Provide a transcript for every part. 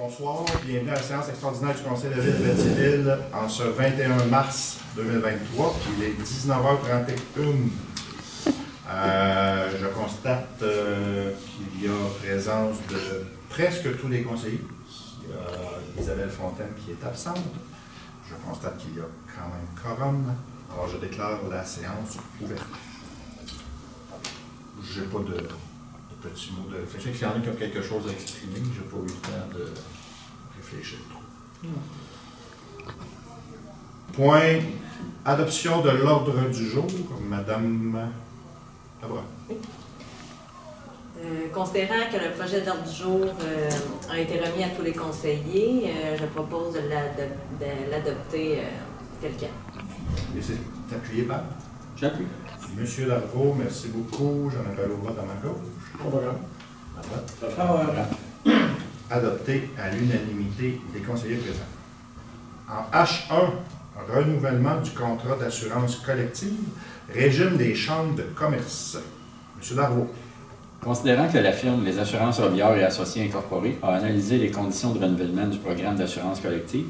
Bonsoir, bienvenue à la séance extraordinaire du Conseil de la Ville de Berthierville en ce 21 mars 2023, puis il est 19h31. Je constate qu'il y a présence de presque tous les conseillers. Il y a Isabelle Fontaine qui est absente. Je constate qu'il y a quand même quorum. Alors je déclare la séance ouverte. Je n'ai pas de petits mots de réflexion. S'il y en a qui ont quelque chose à exprimer, je n'ai pas eu le temps de réfléchir trop. Point adoption de l'ordre du jour. Madame Labra. Considérant que le projet d'ordre du jour a été remis à tous les conseillers, je propose de l'adopter tel quel. Et c'est appuyé par? J'appuie. Monsieur Larveau, merci beaucoup. J'en appelle au vote à ma gauche. Favorable. Adopté à l'unanimité des conseillers présents. En H1, renouvellement du contrat d'assurance collective, régime des chambres de commerce. Monsieur Larveau. Considérant que la firme Les Assurances Robillard et Associés Incorporés a analysé les conditions de renouvellement du programme d'assurance collective,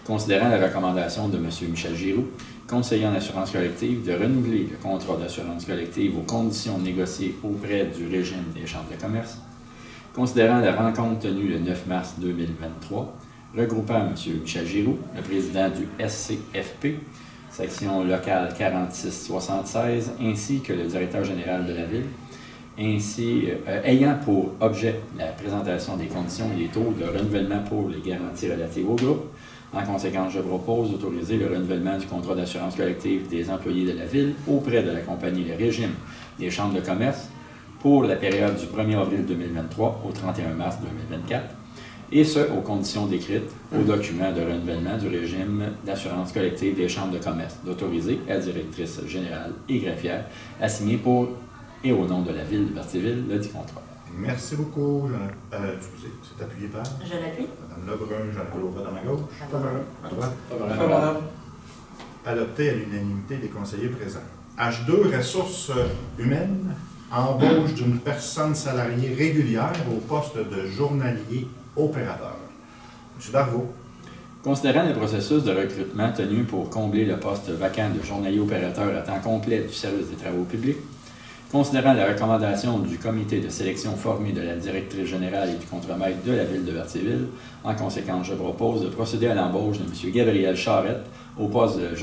considérant la recommandation de M. Michel Giroux, conseiller en assurance collective, de renouveler le contrat d'assurance collective aux conditions négociées auprès du régime des chambres de commerce, considérant la rencontre tenue le 9 mars 2023, regroupant M. Michel Giroux, le président du SCFP, section locale 4676, ainsi que le directeur général de la Ville, ayant pour objet la présentation des conditions et des taux de renouvellement pour les garanties relatives au groupe. En conséquence, je propose d'autoriser le renouvellement du contrat d'assurance collective des employés de la Ville auprès de la compagnie Le Régime des chambres de commerce pour la période du 1er avril 2023 au 31 mars 2024, et ce, aux conditions décrites au document de renouvellement du régime d'assurance collective des chambres de commerce, d'autoriser la directrice générale et greffière à signer pour et au nom de la Ville de Berthierville le dit contrat. Merci beaucoup. Excusez, c'est appuyé par? Je l'appuie. Madame Lebrun, j'en appelle au vote à ma gauche. Favorable. À droite. Favorable. Adopté à l'unanimité des conseillers présents. H2, ressources humaines, embauche d'une personne salariée régulière au poste de journalier opérateur. M. Darvaux. Considérant le processus de recrutement tenu pour combler le poste vacant de journalier opérateur à temps complet du service des travaux publics, considérant la recommandation du comité de sélection formé de la directrice générale et du contremaître de la Ville de Berthierville, en conséquence, je propose de procéder à l'embauche de M. Gabriel Charette au poste de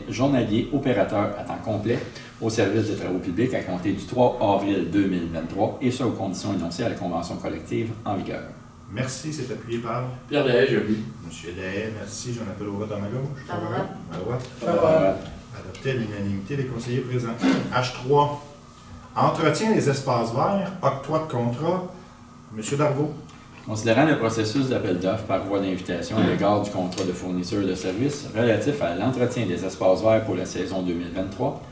journalier opérateur à temps complet au service des travaux publics à compter du 3 avril 2023, et ce aux conditions énoncées à la convention collective en vigueur. Merci, c'est appuyé par? Pierre Dahay, j'ai vu. M. Dahay, merci. J'en appelle au vote à ma gauche. Favorable. À droite. Favorable. Adopté à l'unanimité des conseillers présents. H3. Entretien des espaces verts, octroi de contrat. M. Darvaux. Considérant le processus d'appel d'offres par voie d'invitation à l'égard du contrat de fourniture de services relatif à l'entretien des espaces verts pour la saison 2023,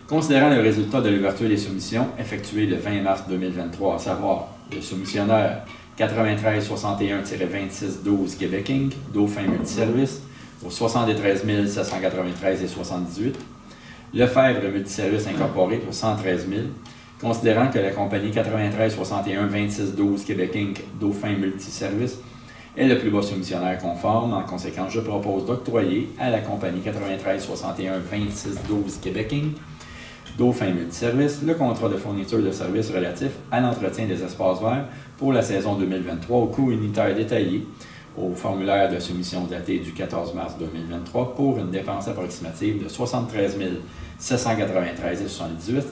considérant le résultat de l'ouverture des soumissions effectuées le 20 mars 2023, à savoir le soumissionnaire 9361-2612 Québec Inc., Dauphin Multiservice, au 73 793 et 78, Lefebvre Multiservice Incorporé pour 113 000, considérant que la compagnie 9361-2612 Québec Inc., Dauphin Multiservice, est le plus bas soumissionnaire conforme. En conséquence, je propose d'octroyer à la compagnie 9361-2612 Québec Inc., Dauphin Multiservice, le contrat de fourniture de services relatif à l'entretien des espaces verts pour la saison 2023 au coût unitaire détaillé au formulaire de soumission daté du 14 mars 2023 pour une dépense approximative de 73 793,78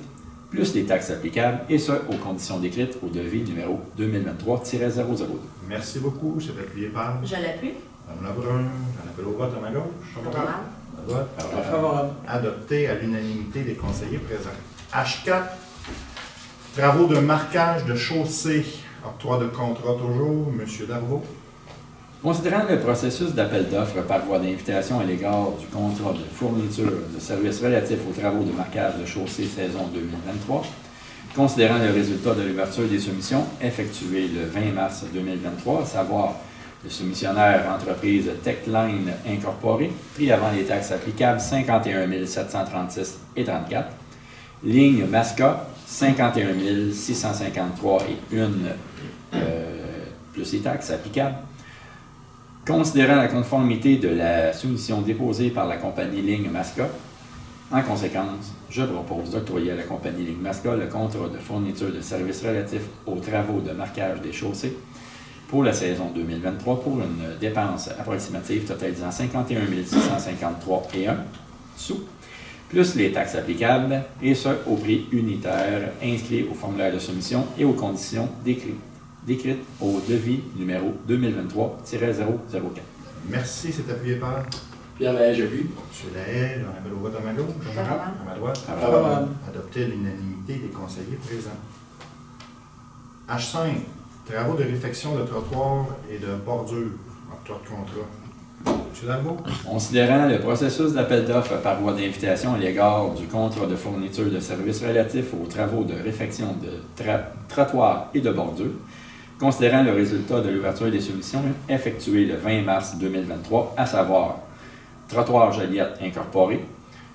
plus les taxes applicables, et ce, aux conditions décrites au devis numéro 2023-002. Merci beaucoup. C'est appuyé par? Je l'appuie. Mme Lebrun. J'en appelle au vote à ma gauche. Favorable. À droite. Favorable. Adopté à l'unanimité des conseillers présents. H4. Travaux de marquage de chaussée. Octroi de contrat toujours. M. Darvaux. Considérant le processus d'appel d'offres par voie d'invitation à l'égard du contrat de fourniture de services relatifs aux travaux de marquage de chaussée saison 2023, considérant le résultat de l'ouverture des soumissions effectuées le 20 mars 2023, à savoir le soumissionnaire entreprise Techline Incorporée, prix avant les taxes applicables 51 736 et 34, ligne Masca 51 653 et 1 plus les taxes applicables, Considérant la conformité de la soumission déposée par la compagnie Ligne Masca, en conséquence, je propose d'octroyer à la compagnie Ligne Masca le contrat de fourniture de services relatifs aux travaux de marquage des chaussées pour la saison 2023 pour une dépense approximative totalisant 51 653,1 sous, plus les taxes applicables, et ce au prix unitaire inscrit au formulaire de soumission et aux conditions décrites au devis numéro 2023-004. Merci, c'est appuyé par Pierre Lahaye, j'appuie. M. Lahaye, j'en appelle au vote à ma gauche. À ma droite. Favorable. Adopté à l'unanimité des conseillers présents. H5, travaux de réfection de trottoirs et de bordure. Octroi de contrat. M. Dargaud. Considérant le processus d'appel d'offres par voie d'invitation à l'égard du contrat de fourniture de services relatifs aux travaux de réfection de trottoirs et de bordure, considérant le résultat de l'ouverture des soumissions effectuées le 20 mars 2023, à savoir Trottoir Joliette Incorporé,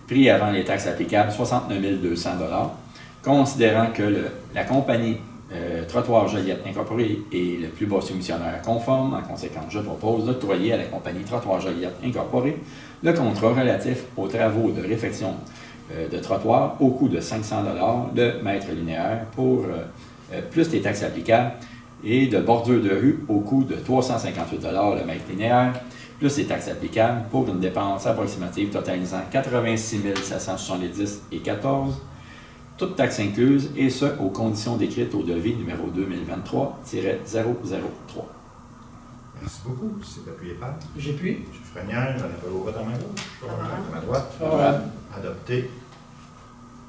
prix avant les taxes applicables 69 200 $, considérant que la compagnie Trottoir Joliette Incorporé est le plus bas soumissionnaire conforme, en conséquence, je propose d'octroyer à la compagnie Trottoir Joliette Incorporé le contrat relatif aux travaux de réfection de trottoir au coût de 500 $ de mètre linéaire pour plus les taxes applicables et de bordure de rue au coût de 358 $ le mètre linéaire, plus les taxes applicables pour une dépense approximative totalisant 86 770,14 $, toutes taxes incluses, et ce, aux conditions décrites au devis numéro 2023-003. Merci beaucoup. C'est appuyé par J'appuie. M. Frenière, j'en appelle au vote à ma gauche. À ma droite. Favorable. Adopté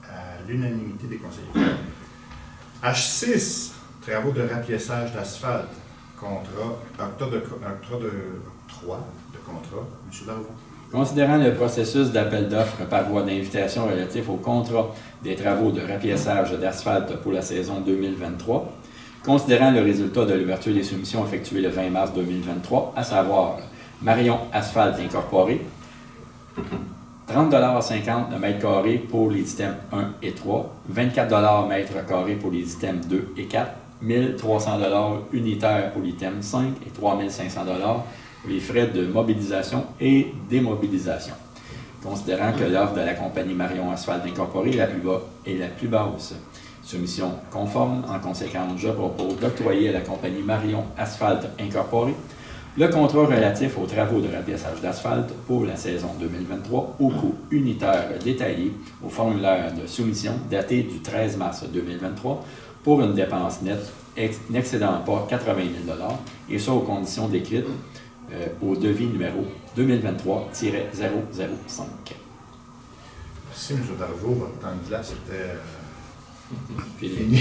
à l'unanimité des conseillers. H6, travaux de rapiessage d'asphalte. Octroi de contrat. M. Dargaud. Considérant le processus d'appel d'offres par voie d'invitation relatif au contrat des travaux de rapiessage d'asphalte pour la saison 2023, considérant le résultat de l'ouverture des soumissions effectuées le 20 mars 2023, à savoir Marion Asphalte Incorporé, 30,50 $ le mètre carré pour les items 1 et 3, 24 $ mètre carré pour les items 2 et 4, 1 300 $ unitaires pour l'item 5 et 3 500 $ pour les frais de mobilisation et démobilisation. Considérant que l'offre de la compagnie Marion Asphalte Incorporée est la plus basse. Soumission conforme, en conséquence, je propose d'octroyer à la compagnie Marion Asphalte Incorporée le contrat relatif aux travaux de rapiessage d'asphalte pour la saison 2023 au coût unitaire détaillé au formulaire de soumission daté du 13 mars 2023 pour une dépense nette n'excédant pas 80 000 $ et ça aux conditions décrites au devis numéro 2023-005. Merci, M. Dargaud. Votre temps de glace était Fini. fini.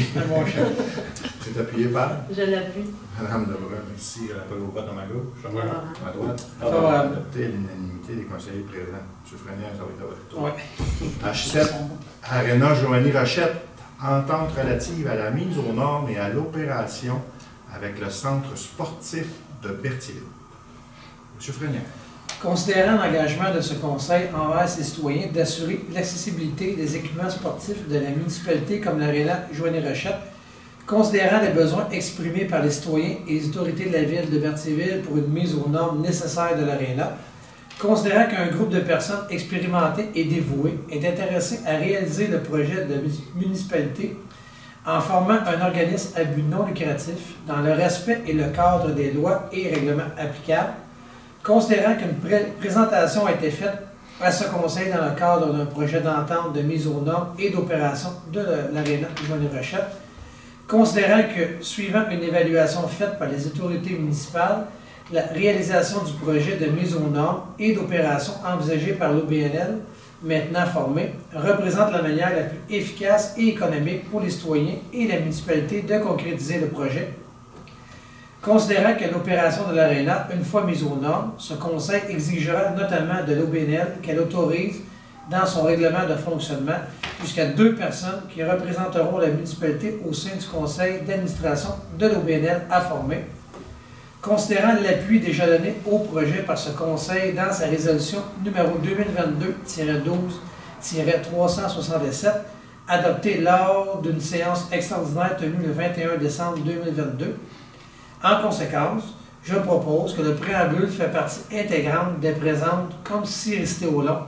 C'est appuyé par Je l'appuie. Mme Debrun. Merci. Je l'appelle au vote à ma gauche. Favorable. À ma droite. Favorable. Adopté à l'unanimité des conseillers présents. M. Frenière, ça va être à votre tour. Ouais. H7, Arena Joanie Rochette, entente relative à la mise aux normes et à l'opération avec le centre sportif de Berthierville. M. Frenière. Considérant l'engagement de ce conseil envers ses citoyens d'assurer l'accessibilité des équipements sportifs de la municipalité comme l'aréna Joanie-Rochette, considérant les besoins exprimés par les citoyens et les autorités de la ville de Berthierville pour une mise aux normes nécessaires de l'aréna, considérant qu'un groupe de personnes expérimentées et dévouées est intéressé à réaliser le projet de la municipalité en formant un organisme à but non lucratif dans le respect et le cadre des lois et règlements applicables, considérant qu'une présentation a été faite à ce conseil dans le cadre d'un projet d'entente de mise aux normes et d'opération de l'aréna Joanie-Rochette, considérant que, suivant une évaluation faite par les autorités municipales, la réalisation du projet de mise aux normes et d'opération envisagé par l'OBNL, maintenant formé, représente la manière la plus efficace et économique pour les citoyens et la municipalité de concrétiser le projet. Considérant que l'opération de l'aréna, une fois mise aux normes, ce conseil exigera notamment de l'OBNL qu'elle autorise dans son règlement de fonctionnement jusqu'à 2 personnes qui représenteront la municipalité au sein du conseil d'administration de l'OBNL à former. Considérant l'appui déjà donné au projet par ce conseil dans sa résolution numéro 2022-12-367, adoptée lors d'une séance extraordinaire tenue le 21 décembre 2022, en conséquence, je propose que le préambule fait partie intégrante des présentes comme si resté au long,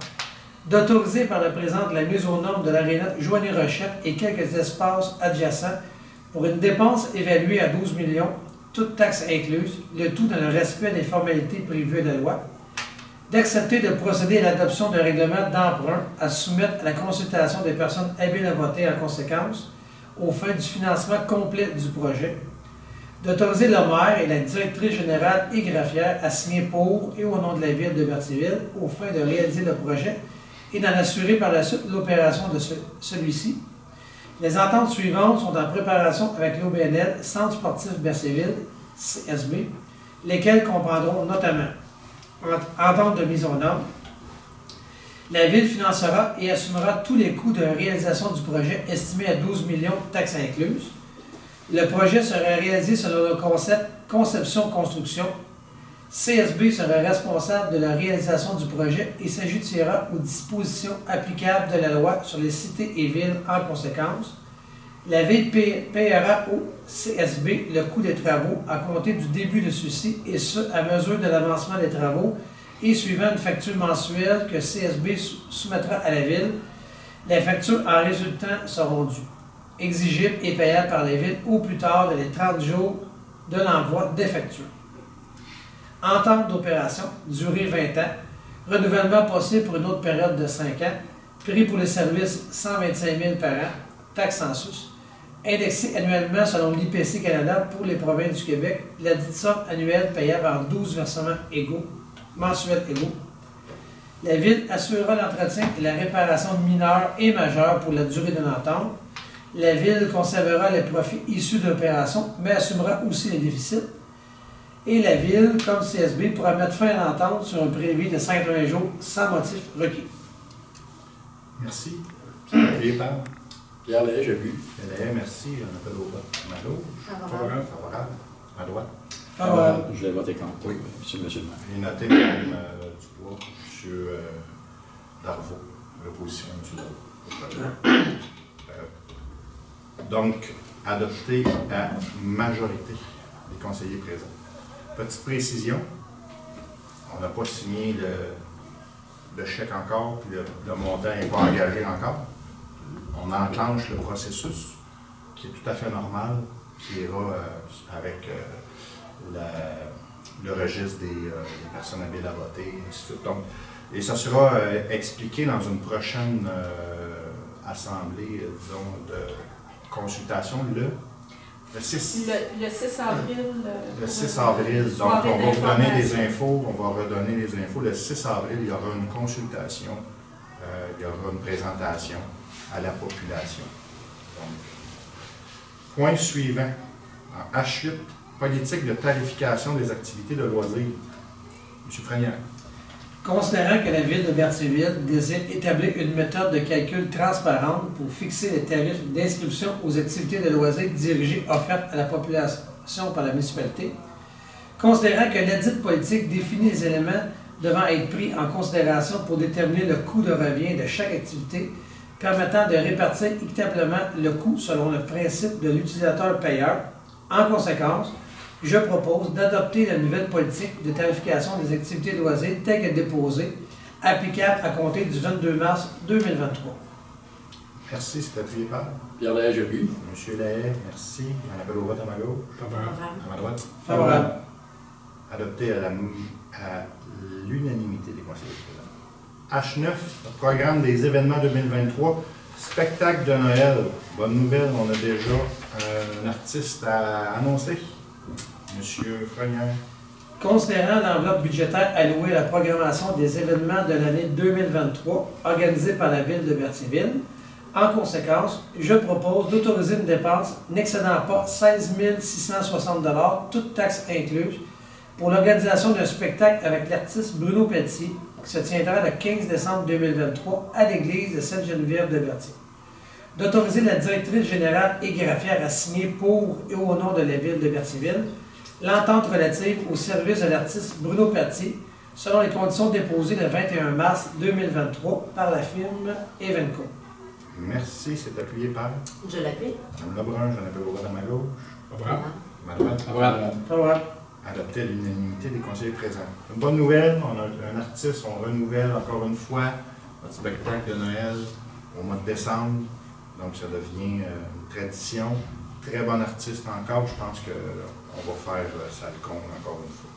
d'autoriser par le présent la mise aux normes de l'aréna Joigny-Rochette et quelques espaces adjacents pour une dépense évaluée à 12 millions, toutes taxes incluses, le tout dans le respect des formalités prévues de la loi, d'accepter de procéder à l'adoption d'un règlement d'emprunt à soumettre à la consultation des personnes habiles à voter en conséquence, aux fins du financement complet du projet, d'autoriser le maire et la directrice générale et greffière à signer pour et au nom de la ville de Berthierville aux fins de réaliser le projet et d'en assurer par la suite l'opération de celui-ci. Les ententes suivantes sont en préparation avec l'OBNL, Centre sportif Berthierville, CSB, lesquelles comprendront notamment entente de mise aux normes. La Ville financera et assumera tous les coûts de réalisation du projet estimés à 12 millions, taxes incluses. Le projet sera réalisé selon le concept conception-construction. CSB sera responsable de la réalisation du projet et s'ajoutera aux dispositions applicables de la loi sur les cités et villes en conséquence. La Ville paiera au CSB le coût des travaux à compter du début de ceux-ci et ce, à mesure de l'avancement des travaux et suivant une facture mensuelle que CSB soumettra à la Ville. Les factures en résultant seront dues, exigibles et payables par la Ville au plus tard dans les 30 jours de l'envoi des factures. Entente d'opération, durée 20 ans, renouvellement possible pour une autre période de 5 ans, prix pour les services 125 000 par an, taxe en sus, indexé annuellement selon l'IPC Canada pour les provinces du Québec, la dite somme annuelle payable en 12 versements égaux, mensuels égaux. La Ville assurera l'entretien et la réparation mineure et majeure pour la durée de l'entente. La Ville conservera les profits issus de l'opération, mais assumera aussi les déficits. Et la Ville, comme CSB, pourra mettre fin à l'entente sur un préavis de 50 jours sans motif requis. Merci. C'est appuyé par Pierre Lahaye, j'ai vu. Pierre, merci. On appelle au vote. À ma gauche. Favorable. Favorable. À droite. Favorable. Je vais voter contre. Oui. Monsieur le maire. J'ai noté Mme Dubois, M. Darvaux, l'opposition, M. Darvaux. Donc, adopté à majorité des conseillers présents. Petite précision, on n'a pas signé le chèque encore, puis le montant n'est pas engagé encore. On enclenche le processus, qui est tout à fait normal, qui ira avec le registre des personnes habiles à voter, et ainsi de suite. Donc, et ça sera expliqué dans une prochaine assemblée, disons, de consultation le 6. Le 6 avril. Le 6 avril, donc on va vous donner des infos, on va redonner les infos. Le 6 avril, il y aura une consultation, il y aura une présentation à la population. Donc, point suivant, en H8, politique de tarification des activités de loisirs. M. Frenière. Considérant que la Ville de Berthierville désire établir une méthode de calcul transparente pour fixer les tarifs d'inscription aux activités de loisirs dirigées offertes à la population par la municipalité, considérant que ladite politique définit les éléments devant être pris en considération pour déterminer le coût de revient de chaque activité, permettant de répartir équitablement le coût selon le principe de l'utilisateur-payeur, en conséquence, je propose d'adopter la nouvelle politique de tarification des activités de loisirs telle que déposée, applicable à compter du 22 mars 2023. Merci, c'est appuyé par Pierre Lahaye, j'ai vu. M. Lahaye, merci. On appelle au vote à ma gauche. Favorable. À ma droite. Favorable. Adopté à l'unanimité des conseillers présents. H9, programme des événements 2023, spectacle de Noël. Bonne nouvelle, on a déjà un artiste à annoncer. Monsieur Frenière. Considérant l'enveloppe budgétaire allouée à la programmation des événements de l'année 2023 organisés par la Ville de Berthierville, en conséquence, je propose d'autoriser une dépense n'excédant pas 16 660 $, toutes taxes incluses, pour l'organisation d'un spectacle avec l'artiste Bruno Pelletier, qui se tiendra le 15 décembre 2023 à l'église de Sainte-Geneviève de Berthier. D'autoriser la directrice générale et greffière à signer pour et au nom de la Ville de Berthierville l'entente relative au service de l'artiste Bruno Pelletier, selon les conditions déposées le 21 mars 2023 par la firme Evenco. Merci, c'est appuyé par Je l'appuie. Mme Lebrun, j'en appelle au vote à ma gauche. Favorable. À ma droite. Favorable. Favorable. adopté à l'unanimité des conseillers présents. Une bonne nouvelle, on a un artiste, on renouvelle encore une fois notre spectacle de Noël au mois de décembre. Donc ça devient une tradition. Très bon artiste encore, je pense qu'on va faire ça le compte encore une fois.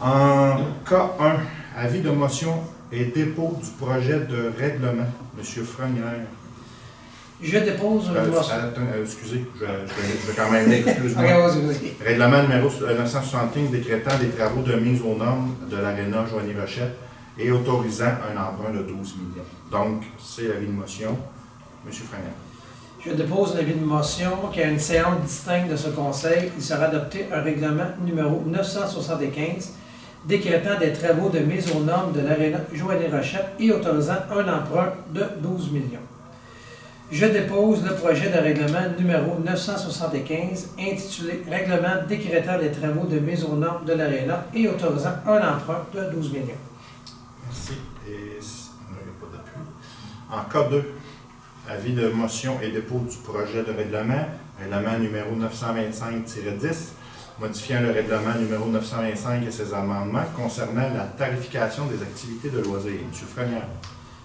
En K1, avis de motion et dépôt du projet de règlement. Monsieur Frenière. Je dépose une motion. Excusez, je vais quand même lire, excuse-moi. Règlement numéro 975 décrétant des travaux de mise aux normes de l'Aréna Joanie-Rochette et autorisant un emprunt de 12 millions. Donc, c'est l'avis de motion. Monsieur Frenière. Je dépose un avis de motion qu'à une séance distincte de ce Conseil, il sera adopté un règlement numéro 975 décrétant des travaux de mise aux normes de l'Aréna Joanie-Rochette et autorisant un emprunt de 12 millions. Je dépose le projet de règlement numéro 975 intitulé « Règlement décrétant des travaux de mise aux normes de l'Aréna et autorisant un emprunt de 12 millions. » Merci. Et on n'avait pas d'appui. En cas 2, avis de motion et dépôt du projet de règlement, règlement numéro 925-10, modifiant le règlement numéro 925 et ses amendements concernant la tarification des activités de loisirs. M. Frenière.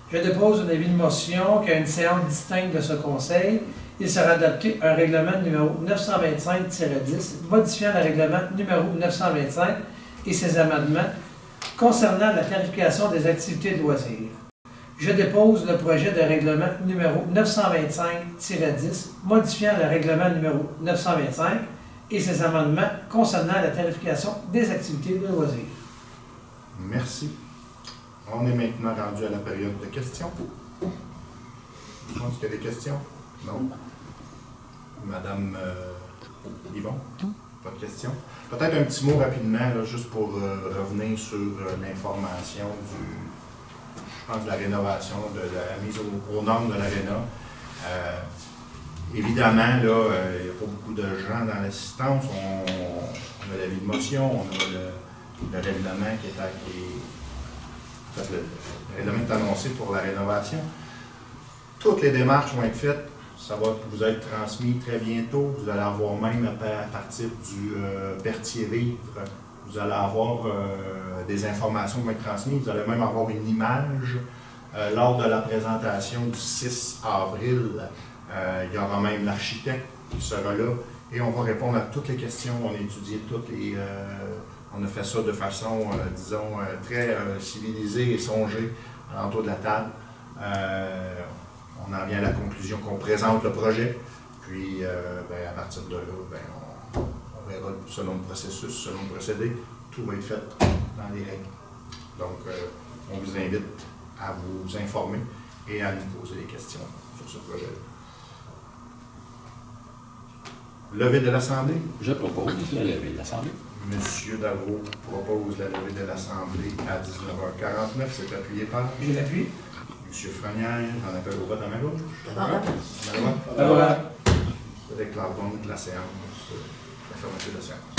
Je dépose un avis de motion qu'à une séance distincte de ce Conseil, il sera adopté un règlement numéro 925-10 modifiant le règlement numéro 925 et ses amendements concernant la tarification des activités de loisirs. Je dépose le projet de règlement numéro 925-10 modifiant le règlement numéro 925 et ses amendements concernant la tarification des activités de loisirs. Merci. On est maintenant rendu à la période de questions. Je pense qu'il y a des questions. Non? Madame Yvon, pas de questions. Peut-être un petit mot rapidement, là, juste pour revenir sur l'information je pense, de la rénovation, de la mise aux normes de l'Aréna. Évidemment, là, il n'y a pas beaucoup de gens dans l'assistance. On a l'avis de motion, on a le règlement qui est le règlement est annoncé pour la rénovation. Toutes les démarches vont être faites. Ça va vous être transmis très bientôt. Vous allez avoir même à partir du Berthier-Vivre, vous allez avoir des informations qui vont être transmises. Vous allez même avoir une image lors de la présentation du 6 avril. Il y aura même l'architecte qui sera là et on va répondre à toutes les questions. On a étudié toutes les... on a fait ça de façon, disons, très civilisée et songée autour de la table. On en vient à la conclusion qu'on présente le projet, puis à partir de là, on verra selon le processus, selon le procédé, tout va être fait dans les règles. Donc, on vous invite à vous informer et à nous poser des questions sur ce projet-là. Levée de l'Assemblée. Je propose la levée de l'Assemblée. Monsieur Davot propose la levée de l'Assemblée à 19h49. C'est appuyé par? Je l'appuie. Monsieur Frenière, j'en appelle au vote à ma gauche. Favorable. Je déclare donc la séance, la fermeture de la séance.